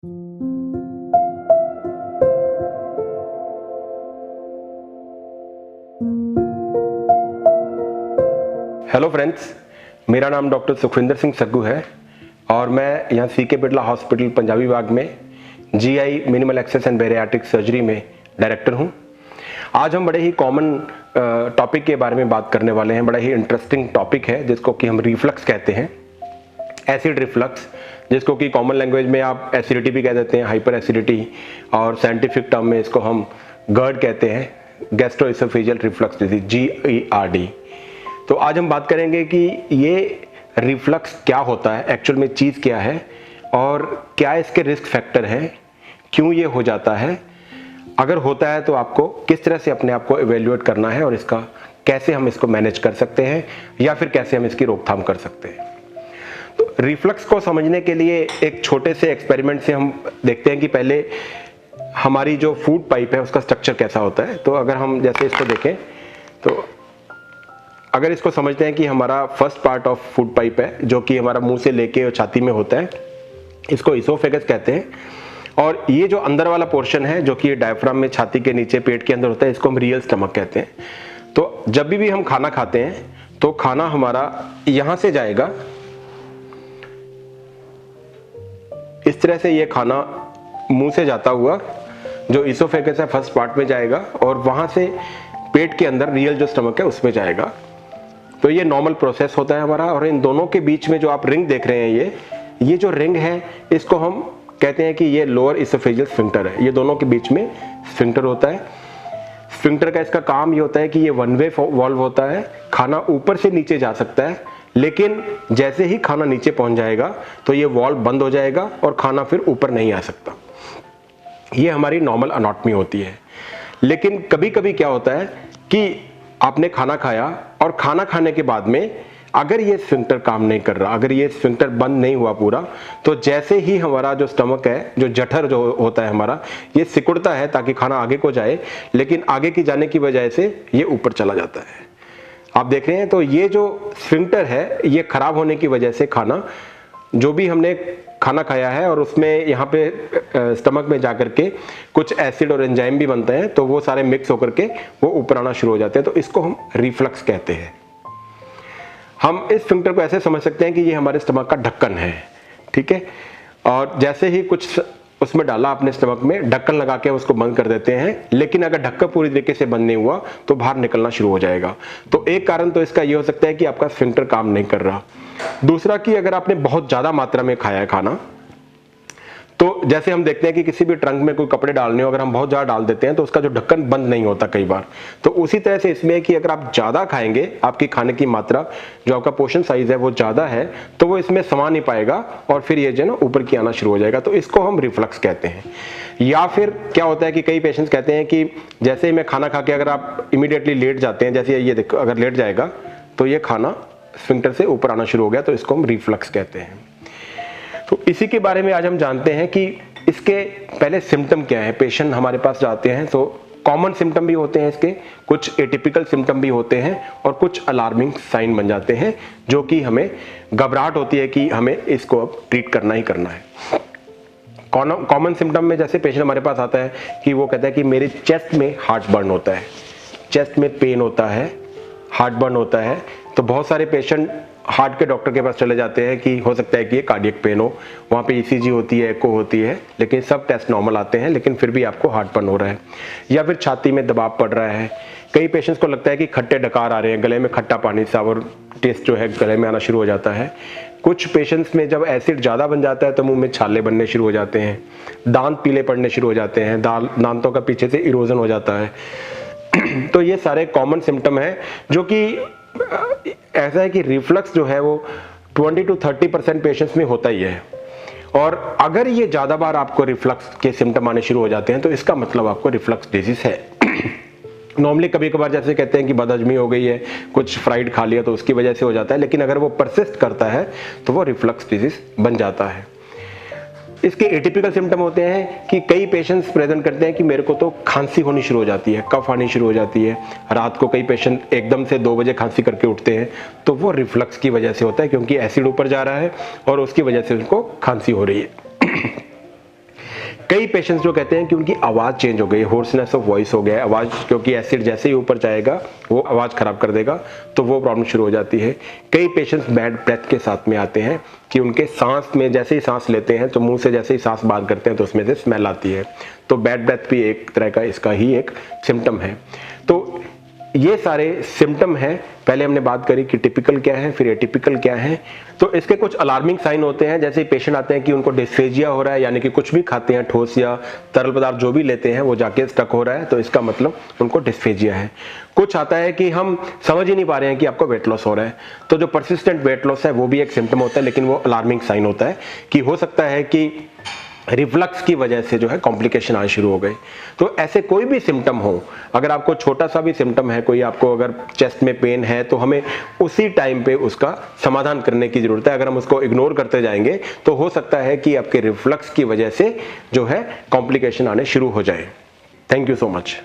Hello friends, मेरा नाम doctor Sukhvinder Singh Saggu है और मैं यहाँ सीके बिरला हॉस्पिटल पंजाबी बाग में GI minimal access and bariatric surgery में डायरेक्टर हूँ। आज हम बड़े ही कॉमन टॉपिक के बारे में बात करने वाले हैं। बड़ा ही इंटरेस्टिंग टॉपिक है जिसको कि हम रिफ्लक्स कहते हैं, एसिड रिफ्लक्स, जिसको कि कॉमन लैंग्वेज में आप एसिडिटी भी कह देते हैं, हाइपर एसिडिटी, और साइंटिफिक टर्म में इसको हम GERD कहते हैं, गैस्ट्रोइसोफेजियल रिफ्लक्स डिजीज, GERD। तो आज हम बात करेंगे कि ये रिफ्लक्स क्या होता है, एक्चुअल में चीज़ क्या है और क्या इसके रिस्क फैक्टर हैं, क्यों ये हो जाता है, अगर होता है तो आपको किस तरह से अपने आप को इवेल्युएट करना है और इसका कैसे हम इसको मैनेज कर सकते हैं या फिर कैसे हम इसकी रोकथाम कर सकते हैं। तो रिफ्लक्स को समझने के लिए एक छोटे से एक्सपेरिमेंट से हम देखते हैं कि पहले हमारी जो फूड पाइप है उसका स्ट्रक्चर कैसा होता है। तो अगर हम जैसे इसको देखें तो अगर इसको समझते हैं कि हमारा first part of food pipe है जो कि हमारा मुंह से लेके और छाती में होता है, इसको इसोफेगस कहते हैं। और ये जो अंदर वाला पोर्शन है जो कि डायफ्राम में छाती के नीचे पेट के अंदर होता है, इसको हम रियल स्टमक कहते हैं। तो जब भी हम खाना खाते हैं तो खाना हमारा यहां से जाएगा, इस तरह से ये खाना मुंह से जाता हुआ जो इसोफेगस है फर्स्ट पार्ट में जाएगा और वहां से पेट के अंदर रियल जो स्टमक है उसमें जाएगा। तो ये नॉर्मल प्रोसेस होता है हमारा। और इन दोनों के बीच में जो आप रिंग देख रहे हैं, ये जो रिंग है इसको हम कहते हैं कि ये लोअर इसोफेजियल स्फिंक्टर है। ये दोनों के बीच में स्फिंक्टर होता है। स्फिंक्टर का इसका काम ये होता है कि ये वन वे वॉल्व होता है, खाना ऊपर से नीचे जा सकता है, लेकिन जैसे ही खाना नीचे पहुंच जाएगा तो ये वॉल्व बंद हो जाएगा और खाना फिर ऊपर नहीं आ सकता। ये हमारी नॉर्मल एनाटॉमी होती है। लेकिन कभी कभी क्या होता है कि आपने खाना खाया और खाना खाने के बाद में अगर ये स्फिंक्टर काम नहीं कर रहा, अगर ये स्फिंक्टर बंद नहीं हुआ पूरा, तो जैसे ही हमारा जो स्टमक है, जो जठर जो होता है हमारा, ये सिकुड़ता है ताकि खाना आगे को जाए, लेकिन आगे की जाने की वजह से ये ऊपर चला जाता है। आप देख रहे हैं, तो ये जो स्फिंक्टर है ये खराब होने की वजह से खाना, जो भी हमने खाना खाया है और उसमें यहाँ पे स्टमक में जाकर के कुछ एसिड और एंजाइम भी बनते हैं, तो वो सारे मिक्स होकर के वो ऊपर आना शुरू हो जाते हैं। तो इसको हम रिफ्लक्स कहते हैं। हम इस स्फिंक्टर को ऐसे समझ सकते हैं कि ये हमारे स्टमक का ढक्कन है, ठीक है। और जैसे ही कुछ उसमें डाला अपने स्टमक में, ढक्कन लगा के उसको बंद कर देते हैं, लेकिन अगर ढक्कन पूरी तरीके से बंद नहीं हुआ तो बाहर निकलना शुरू हो जाएगा। तो एक कारण तो इसका ये हो सकता है कि आपका स्फिंक्टर काम नहीं कर रहा। दूसरा कि अगर आपने बहुत ज्यादा मात्रा में खाया है खाना, तो जैसे हम देखते हैं कि किसी भी ट्रंक में कोई कपड़े डालने हो, अगर हम बहुत ज्यादा डाल देते हैं तो उसका जो ढक्कन बंद नहीं होता कई बार। तो उसी तरह से इसमें है कि अगर आप ज्यादा खाएंगे, आपकी खाने की मात्रा, जो आपका पोर्शन साइज है वो ज्यादा है, तो वो इसमें समा नहीं पाएगा और फिर ये जो है ना ऊपर की आना शुरू हो जाएगा। तो इसको हम रिफ्लक्स कहते हैं। या फिर क्या होता है कि कई पेशेंट्स कहते हैं कि जैसे ही मैं खाना खा के अगर आप इमीडिएटली लेट जाते हैं, जैसे ये देखो अगर लेट जाएगा तो ये खाना स्फिंक्टर से ऊपर आना शुरू हो गया, तो इसको हम रिफ्लक्स कहते हैं। तो इसी के बारे में आज हम जानते हैं कि इसके पहले सिम्टम क्या है। पेशेंट हमारे पास जाते हैं तो कॉमन सिम्टम भी होते हैं इसके, कुछ एटिपिकल सिम्टम भी होते हैं और कुछ अलार्मिंग साइन बन जाते हैं जो कि हमें घबराहट होती है कि हमें इसको अब ट्रीट करना ही करना है। कॉमन सिम्टम में जैसे पेशेंट हमारे पास आता है कि वो कहता है कि मेरे चेस्ट में हार्ट बर्न होता है, चेस्ट में पेन होता है, हार्ट बर्न होता है। तो बहुत सारे पेशेंट हार्ट के डॉक्टर के पास चले जाते हैं कि हो सकता है कि ये कार्डियक पेन हो, वहाँ पे ECG होती है, एको होती है, लेकिन सब टेस्ट नॉर्मल आते हैं, लेकिन फिर भी आपको हार्ट बर्न हो रहा है। या फिर छाती में दबाव पड़ रहा है। कई पेशेंट्स को लगता है कि खट्टे डकार आ रहे हैं, गले में खट्टा पानी सा और टेस्ट जो है गले में आना शुरू हो जाता है। कुछ पेशेंट्स में जब एसिड ज़्यादा बन जाता है तो मुंह में छाले बनने शुरू हो जाते हैं, दांत पीले पड़ने शुरू हो जाते हैं, दांतों का पीछे से इरोजन हो जाता है। तो ये सारे कॉमन सिम्टम है जो कि ऐसा है कि रिफ्लक्स जो है वो 20 to 30% पेशेंट्स में होता ही है। और अगर ये ज्यादा बार आपको रिफ्लक्स के सिम्टम आने शुरू हो जाते हैं तो इसका मतलब आपको रिफ्लक्स डिजीज है। नॉर्मली कभी कभार जैसे कहते हैं कि बदहजमी हो गई है, कुछ फ्राइड खा लिया तो उसकी वजह से हो जाता है, लेकिन अगर वो परसिस्ट करता है तो वो रिफ्लक्स डिजीज बन जाता है। इसके एटिपिकल सिम्टम होते हैं कि कई पेशेंट्स प्रेजेंट करते हैं कि मेरे को तो खांसी होनी शुरू हो जाती है, कफ आनी शुरू हो जाती है। रात को कई पेशेंट एकदम से 2 बजे खांसी करके उठते हैं, तो वो रिफ्लक्स की वजह से होता है, क्योंकि एसिड ऊपर जा रहा है और उसकी वजह से उनको खांसी हो रही है। कई पेशेंट्स जो कहते हैं कि उनकी आवाज़ चेंज हो गई, होर्सनेस ऑफ वॉइस हो गया, आवाज़, क्योंकि एसिड जैसे ही ऊपर जाएगा वो आवाज़ खराब कर देगा, तो वो प्रॉब्लम शुरू हो जाती है। कई पेशेंट्स बैड ब्रेथ के साथ में आते हैं कि उनके सांस में जैसे ही सांस लेते हैं तो मुंह से जैसे ही सांस बाहर करते हैं तो उसमें से स्मेल आती है। तो बैड ब्रेथ भी एक तरह का इसका ही एक सिम्टम है। तो ये सारे सिम्टम हैं। पहले हमने बात करी कि टिपिकल क्या है, फिर एटिपिकल क्या है। तो इसके कुछ अलार्मिंग साइन होते हैं, जैसे पेशेंट आते हैं कि उनको डिस्फेजिया हो रहा है, यानी कि कुछ भी खाते हैं ठोस या तरल पदार्थ जो भी लेते हैं वो जाके स्टक हो रहा है, तो इसका मतलब उनको डिस्फेजिया है। कुछ आता है कि हम समझ ही नहीं पा रहे हैं कि आपको वेट लॉस हो रहा है, तो जो परसिस्टेंट वेट लॉस है वो भी एक सिम्टम होता है, लेकिन वो अलार्मिंग साइन होता है कि हो सकता है कि रिफ्लक्स की वजह से जो है कॉम्प्लिकेशन आने शुरू हो गए। तो ऐसे कोई भी सिम्टम हो, अगर आपको छोटा सा भी सिम्टम है, कोई आपको अगर चेस्ट में पेन है, तो हमें उसी टाइम पे उसका समाधान करने की जरूरत है। अगर हम उसको इग्नोर करते जाएंगे तो हो सकता है कि आपके रिफ्लक्स की वजह से जो है कॉम्प्लिकेशन आने शुरू हो जाए। Thank you so much.